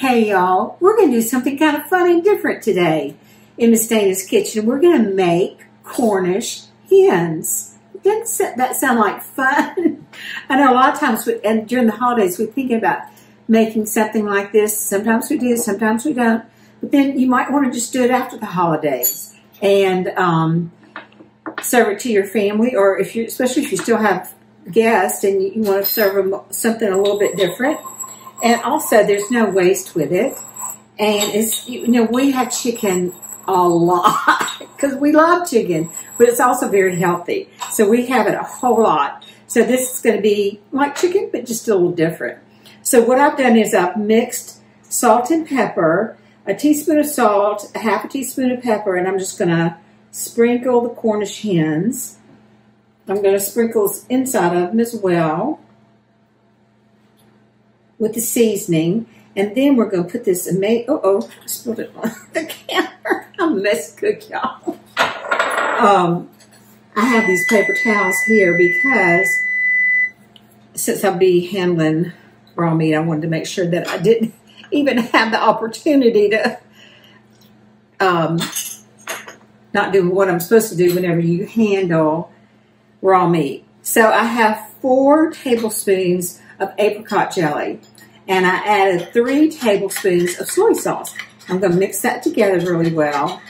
Hey y'all, we're going to do something kind of fun and different today in Miss Dana's kitchen. We're going to make Cornish hens. Doesn't that sound like fun? I know a lot of times, and during the holidays, we think about making something like this. Sometimes we do, sometimes we don't. But then you might want to just do it after the holidays and serve it to your family, or if you, especially if you still have guests and you want to serve them something a little bit different. And also, there's no waste with it. And it's, you know, we have chicken a lot because we love chicken, but it's also very healthy. So we have it a whole lot. So this is going to be like chicken, but just a little different. So what I've done is I've mixed salt and pepper, a teaspoon of salt, a half a teaspoon of pepper, and I'm just going to sprinkle the Cornish hens. I'm going to sprinkle inside of them as well with the seasoning, and then we're going to put this amazing, I spilled it on the counter. I'm a mess cook, y'all. I have these paper towels here because since I'll be handling raw meat, I wanted to make sure that I didn't even have the opportunity to not do what I'm supposed to do whenever you handle raw meat. So I have 4 tablespoons of apricot jelly, and I added 3 tablespoons of soy sauce. I'm going to mix that together really well,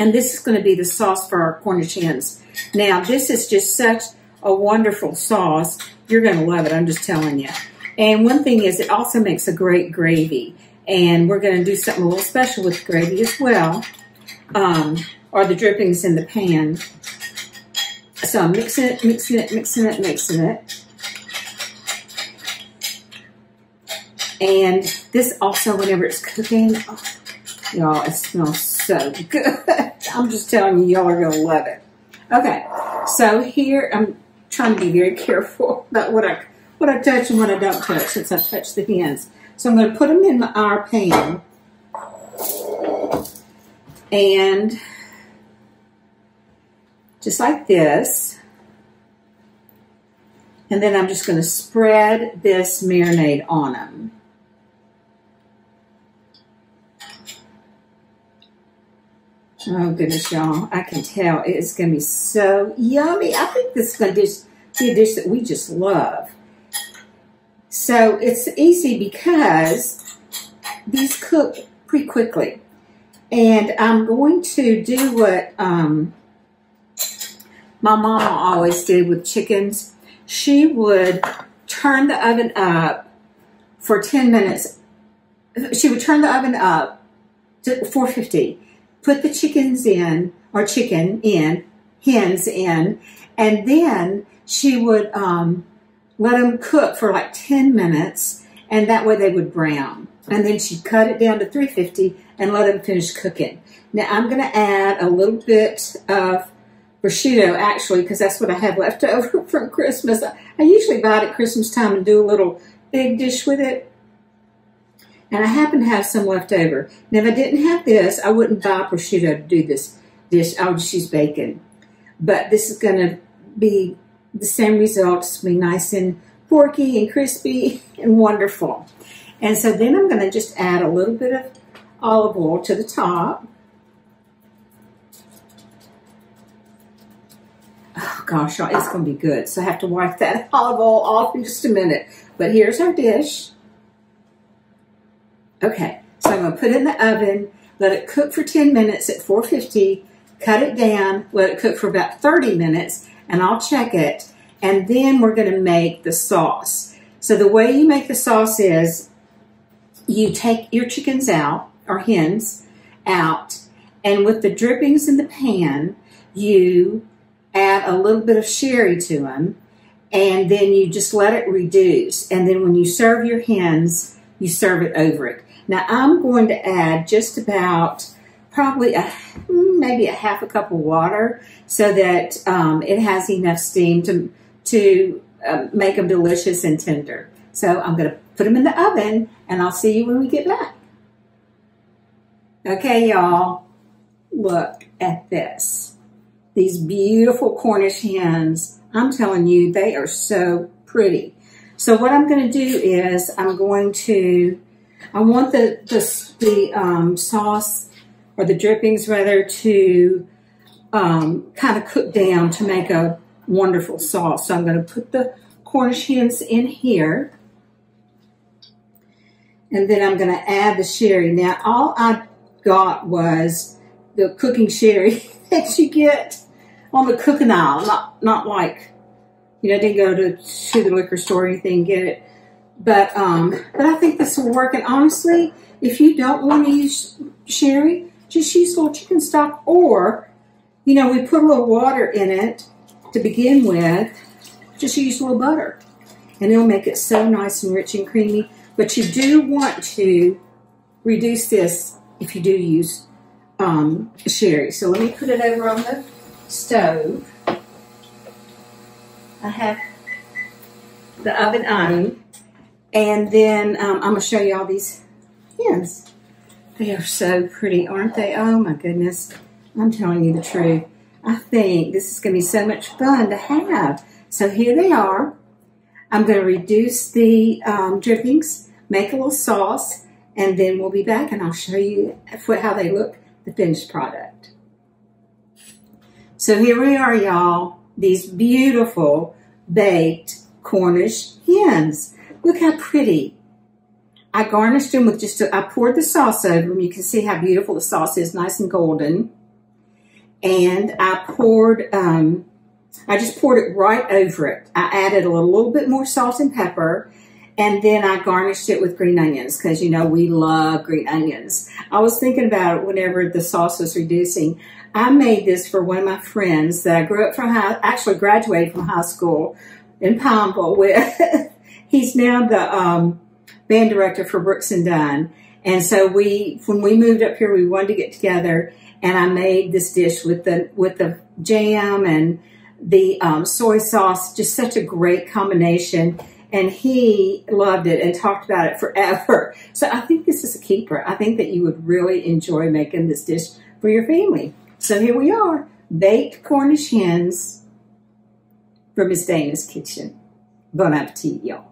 and this is going to be the sauce for our Cornish hens. Now, this is just such a wonderful sauce. You're going to love it, I'm just telling you. And one thing is, it also makes a great gravy, and we're going to do something a little special with gravy as well, or the drippings in the pan. So I'm mixing it, mixing it, mixing it, mixing it. And this also, whenever it's cooking, oh, y'all, it smells so good. I'm just telling you, y'all are going to love it. Okay, so here, I'm trying to be very careful about what I touch and what I don't touch since I've touched the hens. So I'm going to put them in our pan. And just like this. And then I'm just going to spread this marinade on them. Oh goodness, y'all, I can tell it's going to be so yummy. I think this is going to be a dish that we just love. So it's easy because these cook pretty quickly. And I'm going to do what my mama always did with chickens. She would turn the oven up for 10 minutes. She would turn the oven up to 450. Put the chickens in, or hens in, and then she would let them cook for like 10 minutes, and that way they would brown. And then she'd cut it down to 350 and let them finish cooking. Now I'm going to add a little bit of prosciutto, actually, because that's what I have left over from Christmas. I usually buy it at Christmas time and do a little big dish with it. And I happen to have some left over. Now, if I didn't have this, I wouldn't buy prosciutto to do this dish. I would just use bacon. But this is going to be the same result. It's going to be nice and porky and crispy and wonderful. And so then I'm going to just add a little bit of olive oil to the top. Oh, gosh, y'all, it's going to be good. So I have to wipe that olive oil off in just a minute. But here's our dish. Okay, so I'm going to put it in the oven, let it cook for 10 minutes at 450, cut it down, let it cook for about 30 minutes, and I'll check it. And then we're going to make the sauce. So the way you make the sauce is you take your chickens out, or hens out, and with the drippings in the pan, you add a little bit of sherry to them, and then you just let it reduce. And then when you serve your hens, you serve it over it. Now I'm going to add just about probably maybe a half a cup of water so that it has enough steam to make them delicious and tender. So I'm going to put them in the oven, and I'll see you when we get back. Okay, y'all, look at this. These beautiful Cornish hens. I'm telling you, they are so pretty. So what I'm going to do is I'm going to I want the sauce, or the drippings rather, to kind of cook down to make a wonderful sauce. So I'm going to put the Cornish hens in here. And then I'm going to add the sherry. Now, all I got was the cooking sherry that you get on the cooking aisle. Not like, you know, I didn't go to the liquor store or anything and get it. But I think this will work. And honestly, if you don't want to use sherry, just use a little chicken stock. Or, you know, we put a little water in it to begin with. Just use a little butter. And it'll make it so nice and rich and creamy. But you do want to reduce this if you do use sherry. So let me put it over on the stove. I have the oven on. And then I'm going to show you all these hens. They are so pretty, aren't they? Oh my goodness. I'm telling you the truth. I think this is going to be so much fun to have. So here they are. I'm going to reduce the drippings, make a little sauce, and then we'll be back and I'll show you how they look, the finished product. So here we are, y'all. These beautiful baked Cornish hens. Look how pretty. I garnished them with I poured the sauce over them. You can see how beautiful the sauce is, nice and golden. And I just poured it right over it. I added a little bit more salt and pepper. And then I garnished it with green onions because, you know, we love green onions. I was thinking about it whenever the sauce was reducing. I made this for one of my friends that I grew up from, actually graduated from high school in Pineville with. He's now the band director for Brooks and Dunn. And so when we moved up here, we wanted to get together, and I made this dish with the jam and the soy sauce, just such a great combination. And he loved it and talked about it forever. So I think this is a keeper. I think that you would really enjoy making this dish for your family. So here we are, baked Cornish hens from Miss Dana's kitchen. Bon appetit, y'all.